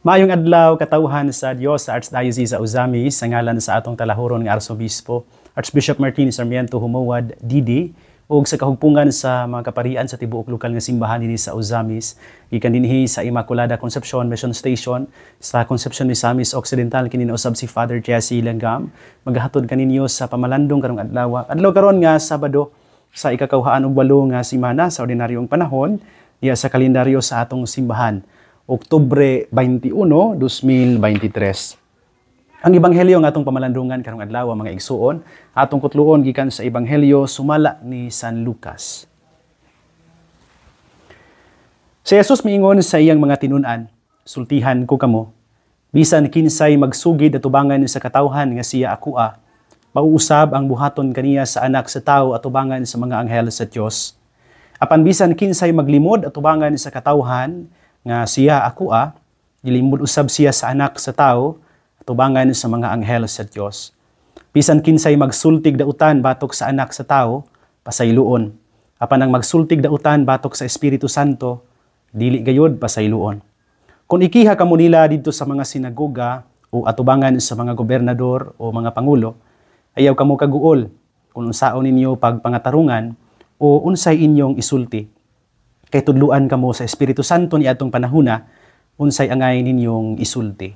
Maayong adlaw katawhan sa Dios sa Archdiocese sa Ozamis sa ngalan sa atong talahuron nga Arsobispo Archbishop Martin Sarmiento Humawad Didi ug sa kahugpungan sa mga kaparian sa tibuok lokal nga simbahan dinhi sa Ozamis gikan dinhi sa Immaculada Concepcion Mission Station sa Concepcion Misamis Occidental kini usab si Father Jesse Langgam maghatod kaninyo sa pamalandong karong adlaw karon nga Sabado sa ikakauhaan og 8 nga semana sa ordinaryong panahon diya sa kalendaryo sa atong simbahan Oktubre 21, 2023. Ang ebanghelyo nga atong pamalandungan karong adlaw mga igsuon, atong kutluon gikan sa ebanghelyo sumala ni San Lucas. Si Jesus miingon sa iyang mga tinun-an, sultihan ko kamo, bisan kinsay magsugid atubangan sa katawhan nga siya akoa, mauusab ang buhaton kaniya sa anak sa tawo atubangan sa mga anghel sa Dios. Apan bisan kinsay maglimod atubangan sa katawhan nga siya akoa, gilimod usab siya sa anak sa tawo atubangan sa mga anghel sa Dios. Bisan kinsay magsultig dautan batok sa anak sa tawo, pasayloon. Apan ang magsultig dautan batok sa Espiritu Santo, dili gayud pasayloon. Kung ikiha kamo nila didto sa mga sinagoga o atubangan sa mga gobernador o mga pangulo, ayaw kamo kaguol kung unsaon ninyo pagpangatarungan o unsay inyong isulti. Kay tudluan kamo sa Espiritu Santo ni atong panahuna, unsay angay ninyong isulti.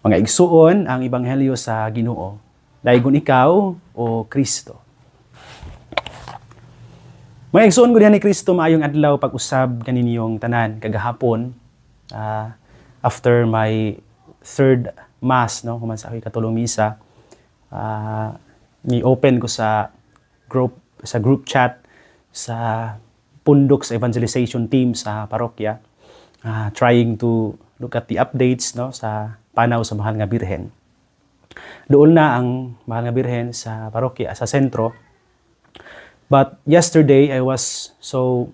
Mga igsuon ang ebanghelyo sa Ginoo. Daygon ikaw o Kristo. Mga igsuon ko diha ni Kristo maayong adlaw pag-usab kaninyong tanan kagahapon after my third mass no human sa ako'y katulong misa ni open ko sa group chat sa pundok sa evangelization team sa parokya trying to look at the updates no sa panaw sa Mahal nga Birhen. Doon na ang Mahal nga Birhen sa parokya, sa sentro. But yesterday, I was so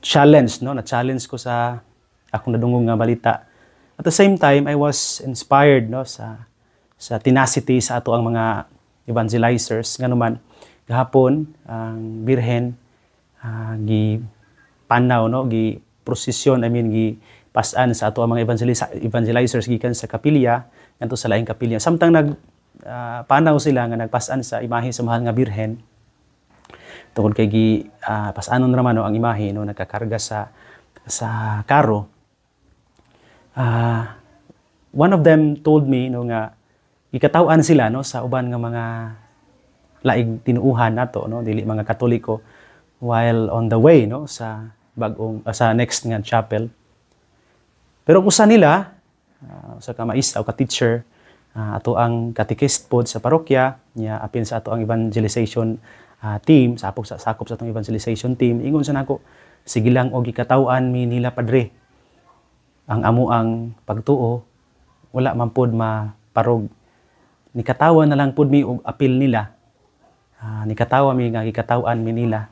challenged, no? Na-challenge ko sa akong nadungong nga balita. At the same time, I was inspired no? sa tenacity sa ato ang mga evangelizers. Nga naman, gahapon, ang Birhen, gi panaw, no? Gi prosesyon, gi pasan sa ato ang mga evangelizers gikan sa kapilya ngadto sa laing kapilya samtang panaw sila nga nagpasan sa imahe sa Mahal nga Birhen tungod kay pasanon naman no ang imahe no nagkakarga sa karo. One of them told me no nga ikataw-an sila no sa uban nga mga laing tinuuhan nato no dili mga Katoliko while on the way no sa sa next nga chapel. Pero usa nila, sa kamaista o ka-teacher, ato ang catechist pod sa parokya, niya apil sa ato ang evangelization team, sakop sa atong evangelization team, ingon sa nako, sige lang og gikataw-an mi nila padre. Ang amo ang pagtuo, wala man pod maparog. Nikatawan na lang pod mi og apil nila. Nikatawa mi nga gikataw-an mi nila,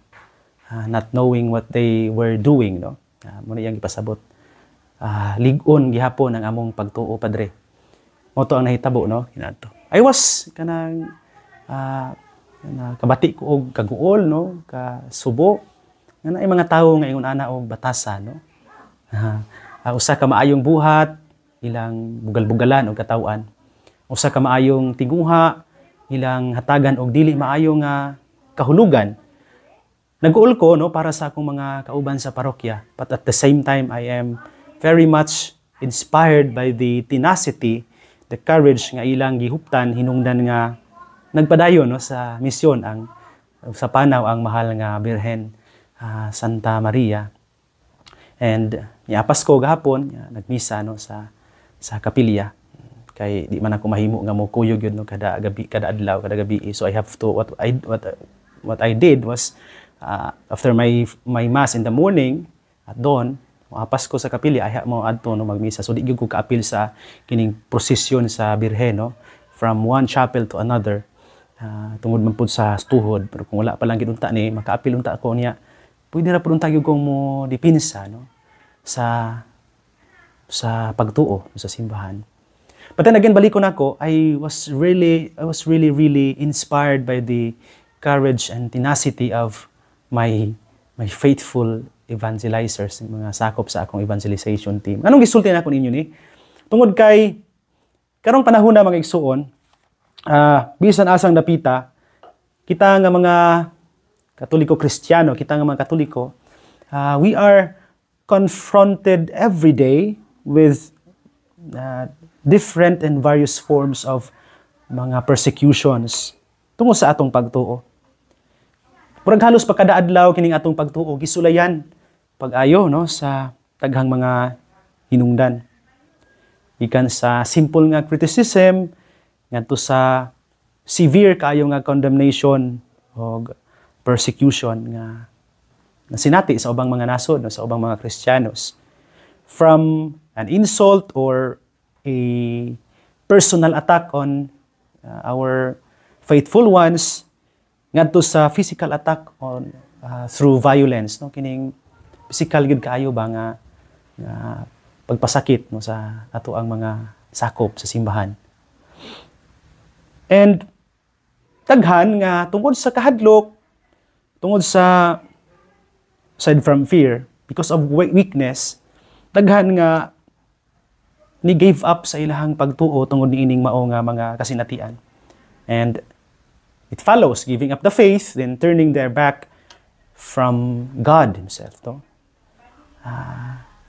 not knowing what they were doing, no? Muna iyang ipasabot. Ligon gihapon ang among pagtuo padre. Mo to ang nahitabo no kinato. I was kanang kabati ko og kaguol no ka subo nga ay mga tawo nga ingon ana og batasan no. Usa ka maayong buhat ilang bugal-bugalan og katawan. Usa ka maayong tiguha ilang hatagan og dili maayong kahulugan. Nag-uol ko no para sa akong mga kauban sa parokya, but at the same time I am very much inspired by the tenacity, the courage nga ilang gihuptan hinungdan nga nagpadayon no sa misyon ang sa panaw ang Mahal nga Birhen Santa Maria. And niapas ko gahapon nagmisa no sa kapilya kay di man ako mahimo nga mo kuyog yun no kada gabi kada adlaw kada gabi. So I have to what I did was after my mass in the morning at dawn apas ko sa kapilya ay mo adto no magmisa so di gyud ko kaapil sa kining prosesyon sa Birhen no from one chapel to another tungod man pud sa tuhod pero kung wala pa lang gid unta ni makaapil unta ako niya pwede ra pud unta gyud kong mo dipinsa no sa pagtuo sa simbahan. But then again balik ko nako I was really inspired by the courage and tenacity of my faithful evangelizers, mga sakop sa akong evangelization team. Anong gisulti na ko ninyo ni? Tungod kay karong panahon na mga igsuon, bisan asang napita, kita nga mga Katoliko Kristiyano, kita nga mga Katoliko, we are confronted every day with different and various forms of mga persecutions tungod sa atong pagtuo. Murag halos pa kada adlaw kining atong pagtuo gisulayan pag-ayo no sa daghang mga hinungdan. Ikan sa simple nga criticism ngadto sa severe kaayo nga condemnation o persecution nga sinati sa ubang mga nasod no, sa ubang mga Kristiyanos. From an insult or a personal attack on our faithful ones ngadto sa physical attack on through violence no kining physical gid kaayo ba nga pagpasakit no sa ato ang mga sakop sa simbahan. And daghan nga tungod sa kahadlok, tungod sa aside from fear, because of weakness, daghan nga ni gave up sa ilahang pagtuo tungod niining mao nga mga kasinatian. And it follows giving up the faith, then turning their back from God Himself. To.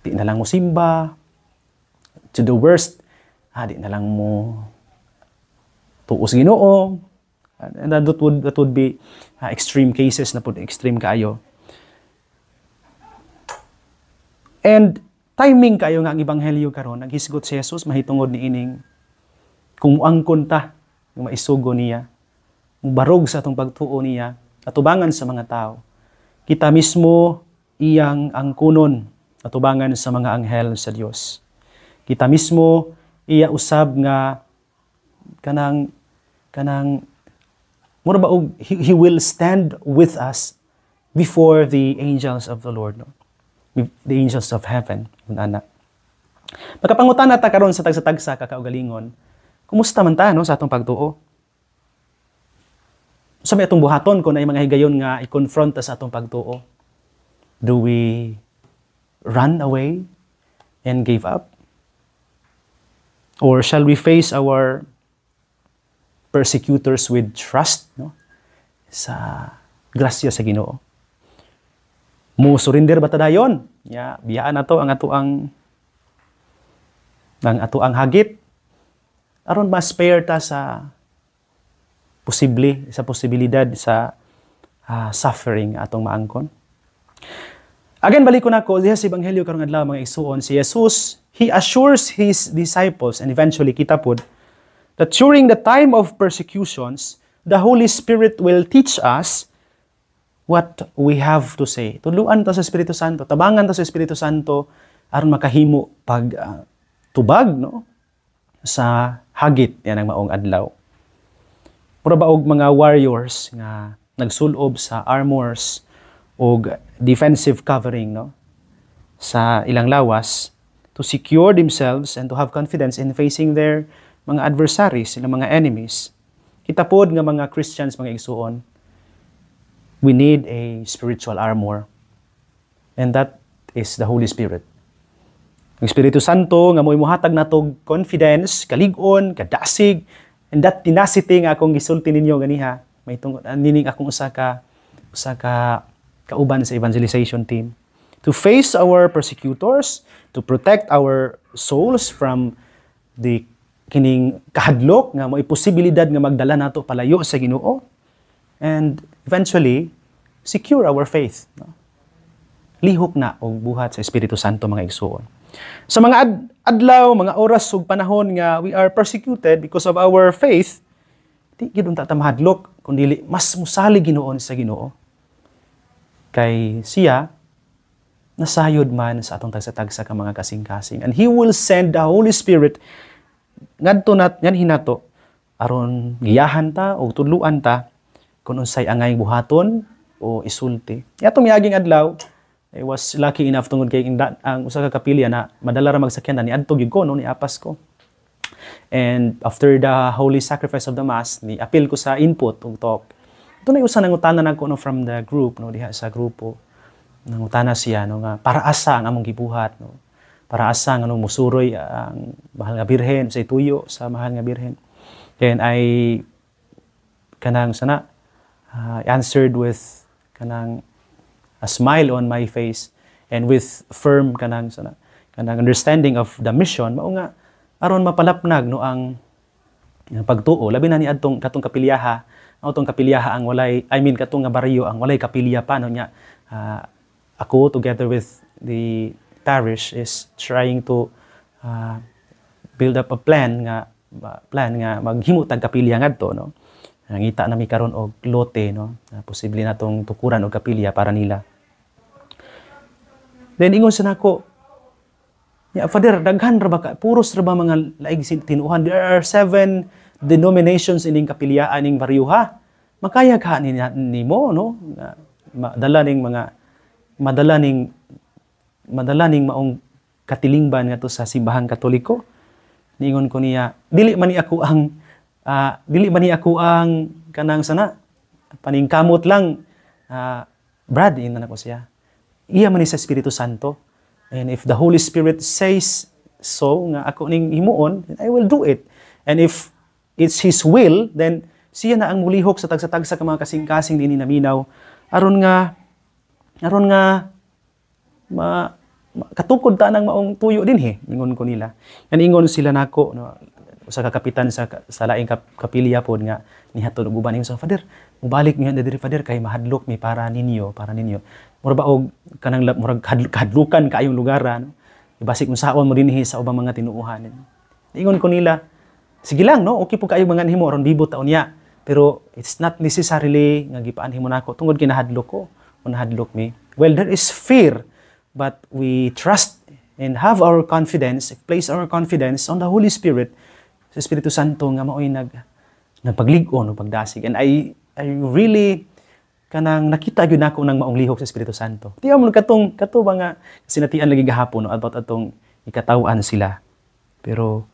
Di na lang mo simba, to the worst, di na lang mo tuos Ginoo, and that would be extreme cases na po, extreme kaayo. And timing kayo nga ang ebanghelyo karon, naghisgot si Jesus mahitungod ni ining kung muangkon ta, yung maisugo niya, barog sa atong pagtuo niya, atubangan sa mga tao. Kita mismo iyang angkunon, atubangan sa mga anghel sa Dios. Kita mismo iya usab nga kanang mura ba og he will stand with us before the angels of the Lord, no? The angels of heaven, ana. Makapangutan ta karon sa tagsa-tagsa kakaugalingon. Kumusta man ta no sa atong pagtuo? Sa may atong buhaton kung na mga higayon nga i-confront sa atong pagtuo. Do we run away and give up? Or shall we face our persecutors with trust, no? Sa grasya sa Ginoo. Mo surrender ba ta dayon? Ya, biyaan nato ang ato ang hagit aron ma-spare ta sa posibilidad sa suffering atong maangkon. Again, balik ko na ko diha sa ebanghelyo karong adlaw mga igsuon, si Jesus, he assures his disciples and eventually kita pod that during the time of persecutions, the Holy Spirit will teach us what we have to say. Tuluan ta sa Espiritu Santo, tabangan ta sa Espiritu Santo aron makahimo pag tubag no sa hagit yan ang maong adlaw. Mura ba og mga warriors nga nagsulob sa armors o defensive covering no sa ilang lawas to secure themselves and to have confidence in facing their mga adversaries, ilang mga enemies. Kita pod nga mga Christians, mga igsuon, we need a spiritual armor. And that is the Holy Spirit. Ang Espiritu Santo nga mo'y muhatag natog confidence, kalig-on, kadasig, and that tenacity nga akong gisulti ninyo ganiha, may tungod nining akong usa ka kauban sa evangelization team. To face our persecutors, to protect our souls from the kining kahadlok nga mo'y posibilidad nga magdala nato palayo sa Ginoo, and eventually secure our faith. No? Lihok na og buhat sa Espiritu Santo mga igsuon. Sa mga adlaw, mga oras ug panahon nga we are persecuted because of our faith, di gid unta ta mahadlok kundi mas musalig Ginoon sa Ginoo. Kay siya nasayod man sa atong tagsa-tagsa ka mga kasing-kasing, and He will send the Holy Spirit ngadto yan hinato aron giyahan ta o tudluan ta kung unsay angay buhaton o isulti. Atong miaging adlaw, I was lucky enough tungod kay ang usa ka kapilya na madala ra magsakyan ni adto gyud ko no ni apas ko. And after the holy sacrifice of the mass, ni appeal ko sa input ug talk. Ito na usa nang utanan ako no from the group no diha sa grupo. nangutana siya no nga para asa ang among gibuhat no. Para asa nga musuroy ang mahal nga birhen sa ituyo sa mahal nga birhen. Then I kanang sana answered with kanang a smile on my face and with firm kanang understanding of the mission mao nga aron mapalapnag no ang pagtuo labi na ni adtong katong kapilyaha atong kapilyaha ang walay katong nga baryo ang walay kapilya pa no nya ako together with the parish is trying to build up a plan nga maghimo tag kapilya ngadto no. Nangita nami karon og lote no. Posible natong tukuran og kapilya para nila. Then ingon sa nako, ya Father, daghan ra ba ka puros ra ba mga laig tinuhan? There are 7 denominations ining kapilyaan ning baryo ha. Makaya ka nimo no. Madala ning maong katilingban nga to sa simbahang Katoliko. Niingon ko niya, dili man ni ako ang kanang sana paningkamot lang. Brad, inan ako siya. Iya man ni sa Espiritu Santo. And if the Holy Spirit says so nga ako ning himuon, then I will do it. And if it's His will, then siya na ang mulihok sa tagsa-tagsa ka mga kasing-kasing dinhi naminaw aron nga katukod ta nang maong tuyo dinhi ingon ko nila. And ingon sila nako no, usa ka kapitan sa laing kapilya pod nga nihatod og uban sa Father, mubalik niyo diri Father kay mahadlok mi para ninyo. Mura ba og kanang murag hadlukan kaayong lugar no. Ibasik unsaon mo dinhi sa ubang mga tinuuhan. Ingon ko nila, sige lang no, okay po kayo mga nimo aron bibot taon niya. Pero it's not necessarily nga gipaan himo nako tungod kinahadlok ko, unahadlok mi. Well, there is fear, but we trust and have our confidence, place our confidence on the Holy Spirit, sa Espiritu Santo nga mao'y nagpaglig-on o pagdasig. And I really kanang nakita gyud nako nang maong lihok sa Espiritu Santo. Tiyaw mo kato ba nga sinatian lagi gahapon no, about atong ikatawan sila. Pero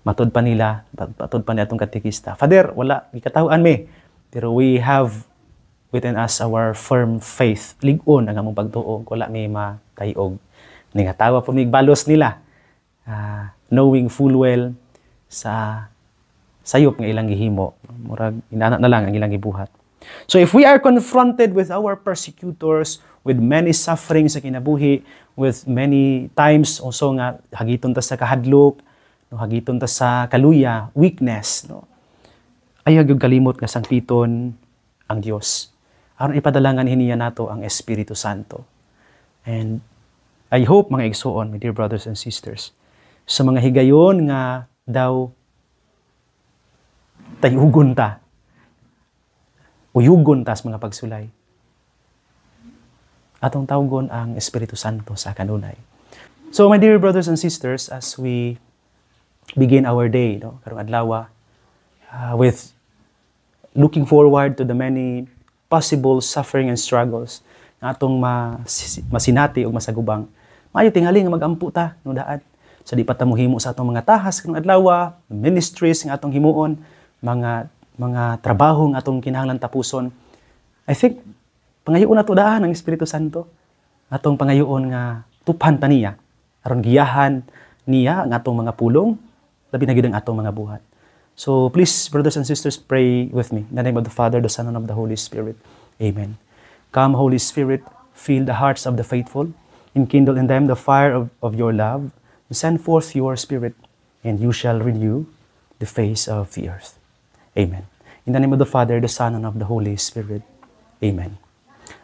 matod pa ni atong katekista. Father, wala ikatawan mi. Pero we have within us our firm faith. Lig-on ang among pagtuo, wala may matayog. Ningatawa po mig balos nila. Knowing full well sa sayop nga ilang gihimo. Murag inana na lang ang ilang gibuhat. So if we are confronted with our persecutors, with many sufferings sa kinabuhi, with many times also nga hagiton ta sa kahadlok, no, hagiton ta sa kaluya, weakness, no. Ayaw gyud kalimot nga sangpiton ang Dios. Aron ipadalangan hiniya nato ang Espiritu Santo. And I hope mga igsoon, my dear brothers and sisters, sa mga higayon nga daw tayugon ta, uyugon ta sa mga pagsulay, atong tawgon ang Espiritu Santo sa kanunay. So my dear brothers and sisters, as we begin our day, no, karong adlaw, with looking forward to the many possible suffering and struggles na atong masinati o masagubang, maayo tingali nga magampu ta no daan. So di pa ta mohimo sa atong mga tahas karong adlaw, ministries nga atong himuon, mga trabaho nga atong kinahanglan tapuson. I think pangayoon nato daan ang Espiritu Santo. Atong pangayoon nga tuphan ta niya aron giyahan niya ang atong mga pulong, labi na gyud ang atong mga buhat. So please, brothers and sisters, pray with me. In the name of the Father, the Son, and of the Holy Spirit. Amen. Come, Holy Spirit, fill the hearts of the faithful, enkindle in them the fire of your love, and send forth your Spirit, and you shall renew the face of the earth. Amen. In the name of the Father, the Son, and of the Holy Spirit. Amen.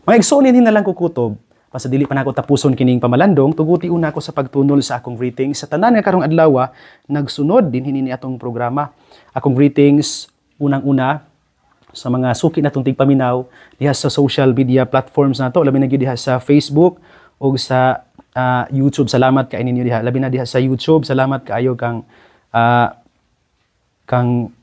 Mga igsoon na lang kukutob, pasadili pa na ako tapuson kining pamalandong, tuguti una ako sa pagtunol sa akong greetings. Sa tanan nga karong adlaw, nagsunod din hinini atong programa. Akong greetings, unang-una, sa mga suki natong tigpaminaw, diha sa social media platforms nato, labi na gyud diha sa Facebook o sa YouTube. Salamat kay ninyo diha. Labi na diha sa YouTube, salamat kaayo kang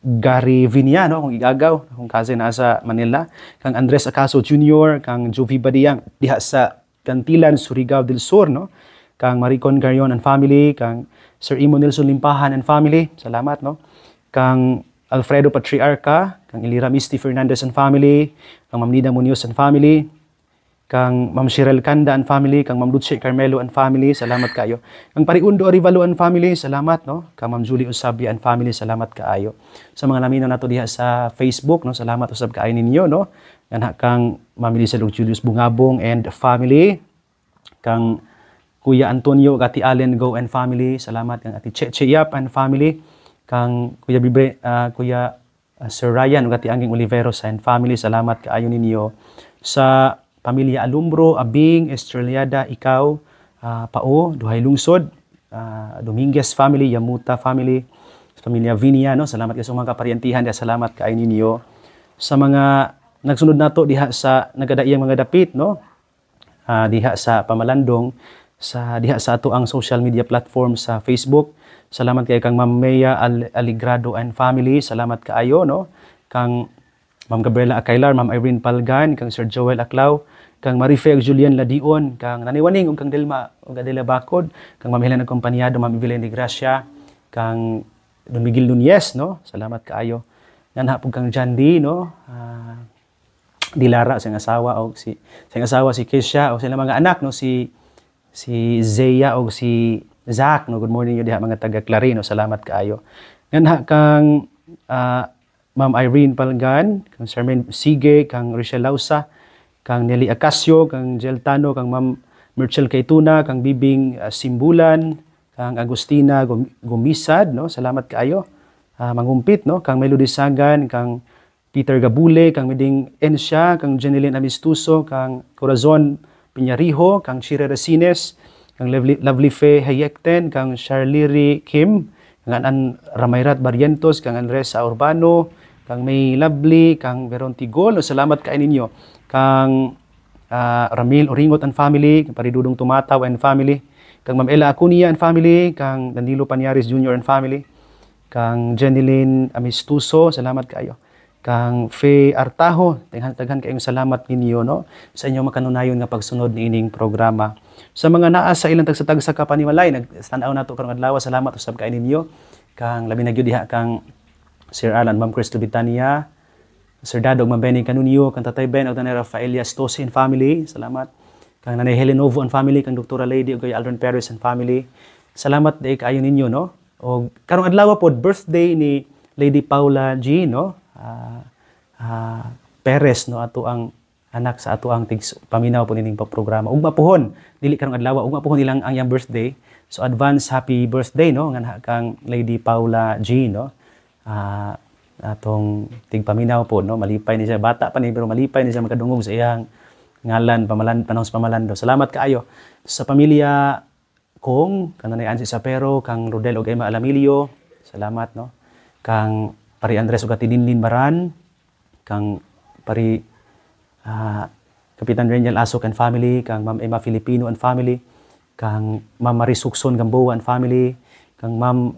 Gary Viniano, akong igagaw, akong cousin nasa Manila, kang Andres Acaso Jr., kang Jovi Badiang, diha sa Cantilan, Surigao del Sur, no? Kang Maricon Garion and family, kang Sir Imo Nelson Limpahan and family, salamat, no? Kang Alfredo Patriarca, kang Elira Misty Fernandez and family, kang Mamnida Munoz and family, kang Ma'am Cheryl Canda and family, kang Ma'am Dulce Carmelo and family, salamat kayo. Kang Pariundo Arivalo and family, salamat, no? Kang Ma'am Julie Usabia and family, salamat kaayo. Sa mga naminaw nato diha sa Facebook, no? Salamat usab kaayo ninyo, no? Kang Ma'am Elisa Julius Bungabong and family, kang Kuya Antonio Gati Allen Go and family, salamat. Kang Ati Cheche Yap and family, kang Kuya Kuya Sir Ryan Gati Anging Oliveros and family, salamat kaayo ninyo. Sa pamilya Alumbro, Abing, Estreliada, ikaw, Pao, Duhay Lungsod, Dominguez family, Yamuta family, sa pamilya Vinia, no? Salamat kayo sa mga kapariantihan, salamat kaayo ninyo. Sa mga nagsunod nato diha sa nagadaiyang mga dapit, no? Diha sa Pamalandong, diha sa ato ang social media platform sa Facebook. Salamat kay kang Ma'am Mea Aligrado and family, salamat kaayo, no? Kang Ma'am Gabriela Acailar, Ma'am Irene Palgan, kang Sir Joel Aclao, kang Marife Julian Ladion, kang Naniwaning ug kang Delma ug Adela Bacod, kang Ma'am Helena Acompañado, Ma'am Evelyn de Gracia, kang Don Miguel Nunez, no? Salamat kaayo. Nganha pug kang Jandi, no? Dilara sa asawa o si Kesha o sila mga anak, no? Si Zeya o si Zach, no? Good morning yo diha mga taga Clarino, salamat kaayo. Nganha kang Ma'am Irene Palgan, kang Charmaine Sige, kang Rochelle Lausa, kang Nelly Acasio, kang Jeltano, kang Ma'am Merchel Kaituna, kang Bibing Simbulan, kang Agustina Gumisad, no? Salamat kaayo. Mangumpit, no? Kang Melody Sagan, kang Peter Gabule, kang Meding Ensya, kang Jeneline Amistuso, kang Corazon Piñarijo, kang Shira Resines, kang Lovely Faye Hayekten, kang Charliri Kim, kang Anan Ramayrat Barrientos, kang Andres Urbano, kang May Lovely, kang Veron Tigol, salamat kaayo ninyo. Kang Ramil Oringot and family, kang Paridudong Tumataw and family, kang Ma'am Ella Acunia and family, kang Danilo Paniaris Jr. and family, kang Jeneline Amistuso, salamat kayo. Kang Faye Artaho, taghan kayong salamat ninyo, no? Sa inyong makanunayon nga pagsunod ni ining programa. Sa mga naa sa ilang tagsa sa kapanimalay, nag-stand out nato karong adlaw, salamat usab kay ninyo. Kang labi na gyud diha kang Sir Alan, Ma'am Cristo Bitania, Sir Dadog, Ma'am Benny Canunio, kang Tatay Ben, o Nanay Rafaelia Stosi and family, salamat. Kang Nanay Helenovo and family, kang Dr. Lady, o kay Aldrin Perez and family, salamat day kaayo ninyo, no? O karong adlaw po, birthday ni Lady Paula G, no? Perez, no? Ato ang anak sa ato ang paminaw po nining programa. Ug mapuhon, dili karong adlaw, ug mapuhon ilang ang iyang birthday. So advance happy birthday, no? Nga kang Lady Paula G, no? Atong tigpaminaw po, no? Malipay ni siya, bata pa ni pero malipay ni siya makadungog sa iyang ngalan, panahon sa pamalando. Salamat kaayo sa pamilya kong kanang Nanay Ansi Sapero, kang Rodel ug Emma Alamilio, salamat, no? Kang Pari Andres ug Dinlin Baran, kang Pari Kapitan Rangel Asok and family, kang Ma'am Emma Filipino and family, kang Ma'am Marie Sukson Gamboa and family, kang Ma'am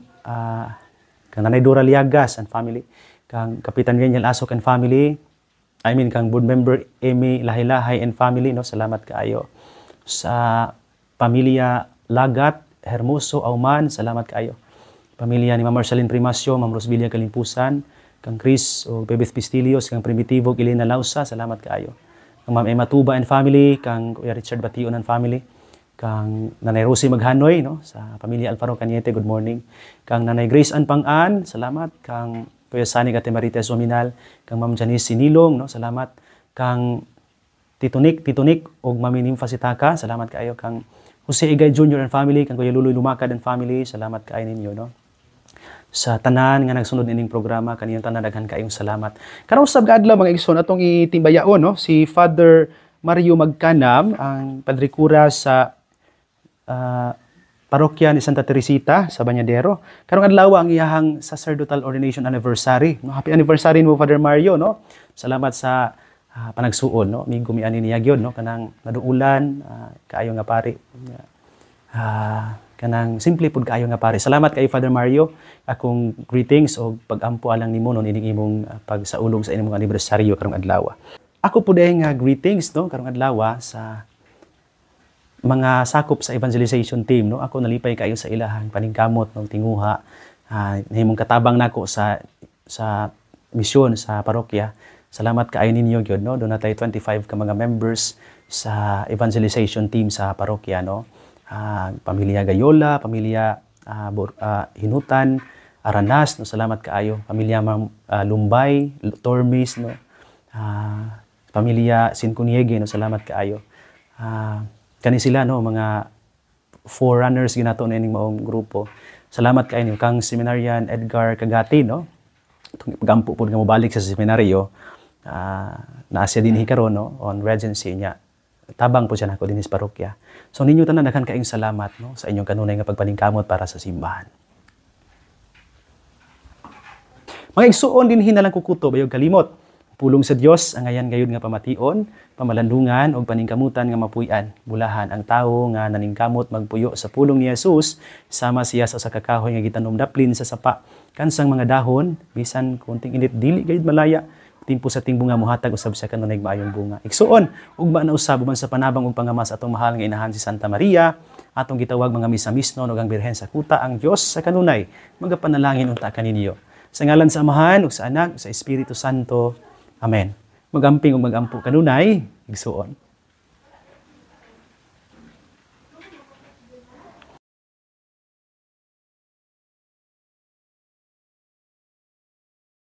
kang Nanay Dora Liagas and family, kang Kapitan Rangel Asok and family, kang board member Amy Lahilahay and family, no? Salamat kaayo. Sa pamilya Lagat Hermoso Auman, salamat kaayo. Pamilya ni Ma'am Marceline Primasio, Ma'am Rosbilia Kalimpusan, kang Chris o Bebeth Pistilios, kang Primitivo Elena Lausa, salamat kaayo. Kang Ma'am Emma Tuba and family, kang Kuya Richard Bation and family, kang Nanay Rosie Maghanoy, no? Sa pamilya Alfaro Cañete, good morning. Kang Nanay Grace Ann Pang-an, salamat. Kang Kuya Sani Catemarites Ominal, kang Ma'am Janice Sinilong, no? Salamat. Kang Titunik o Mami Nimfa Sitaka, salamat kaayo. Kang Jose Igay Jr. and family, kang Kuya Luloy Lumakad and family, salamat kaayo ninyo, no? Sa tanan nga nagsunod ining programa, kaniyang tanan daghan kaayong salamat. Karong usab adlaw mga igsoon atong itimbayaon, no? Si Father Mario Magkanam, ang Padre Cura sa parokya ni Santa Teresita sa Bañadero. Karong adlaw ang iyahang sacerdotal ordination anniversary. No? Happy anniversary mo, Father Mario, no? Salamat sa panagsuon, no? Migo mi ani niya gyud, no? Kanang naduulan, kaayo nga pari. Kanang simple pud kaayo nga pari. Salamat kay Father Mario. Akong greetings o pag-ampo alang nimo no ining imong pagsaulog sa imong anibersaryo karong adlaw. Ako pud nga greetings, no, karong adlaw sa mga sakop sa evangelization team, no. Ako nalipay kayo sa ilahang paningkamot no tinguha. Himong katabang nako sa misyon sa parokya. Salamat kaayo ninyo gyud no. Doon natay 25 ka mga members sa evangelization team sa parokya no. Pamilya Gayola, pamilya Hinutan, Aranas no. Salamat kaayo. Pamilya Lumbay, Tormis no. Pamilya Sincuniege no. Salamat kaayo. Kani sila no mga forerunners ginato na ining maong grupo. Salamat kaayo kang seminaryan Edgar Kagati no. Pagampo po nga mobalik sa seminaryo. Naasya din hikaron no on regency niya. Tabang po siya nako din sa parokya. So ninyo tanan daghan kaayong salamat no sa inyong kanunay nga pagpaningkamot para sa simbahan. Mga igsuon din hinalang kukuto bayog kalimot. Pulong sa Dios ang ayan gayud nga pamation, pamalandungan ug paningkamutan nga mapuy-an. Bulahan ang tawo nga naningkamot magpuyo sa pulong ni Jesus sama siya sa kakahoy nga gitanom daplin sa sapa. Kansang mga dahon bisan kunting init dili gayud malaya. Timpo sa ting bunga muhatag usab sa kanunay maayong bunga. Igsuon ugma na usab man sa panabang ug pangamas atong mahal nga inahan si Santa Maria, atong gitawag mga misa misno ug ang Birhen sa kuta ang Dios sa kanunay magapanalangin unta kaninyo. Sa ngalan sa Amahan ug sa Anak ug sa Espiritu Santo. Amen. Magamping ug magampo kanunay igsuon.